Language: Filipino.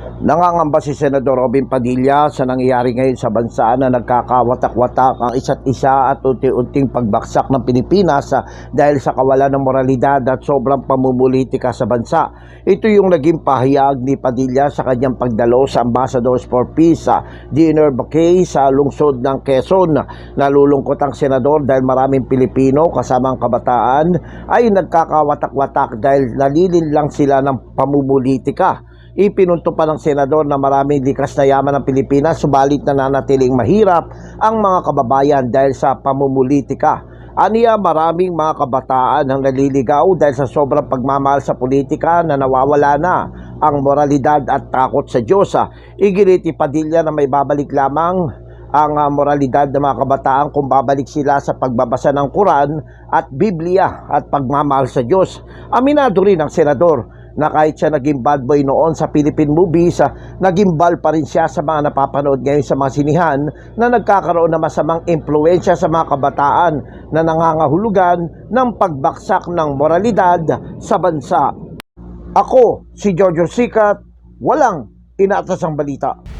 Nangangamba si Senador Robin Padilla sa nangyayari ngayon sa bansa na nagkakawatak-watak ang isa't isa at unti-unting pagbaksak ng Pilipinas dahil sa kawalan ng moralidad at sobrang pamumulitika sa bansa. Ito yung naging pahayag ni Padilla sa kanyang pagdalo sa Ambassadors for Peace dinner bouquet sa lungsod ng Quezon. Nalulungkot ang senador dahil maraming Pilipino kasamang kabataan ay nagkakawatak-watak dahil nalilinlang sila ng pamumulitika. Ipinunto pa ng senador na maraming likas na yaman ng Pilipinas subalit nananatiling mahirap ang mga kababayan dahil sa pamumulitika. Aniya, maraming mga kabataan ang naliligaw dahil sa sobrang pagmamahal sa politika na nawawala na ang moralidad at takot sa Diyos. Iginiit ni Padilla na may babalik lamang ang moralidad ng mga kabataan kung babalik sila sa pagbabasa ng Quran at Biblia at pagmamahal sa Diyos. Aminado rin ang senador na kahit siya naging bad boy noon sa Philippine movies, naging bal pa rin siya sa mga napapanood ngayon sa mga sinihan na nagkakaroon ng masamang impluensya sa mga kabataan na nangangahulugan ng pagbaksak ng moralidad sa bansa. Ako, si Jojo Sikat, walang inaatasang balita.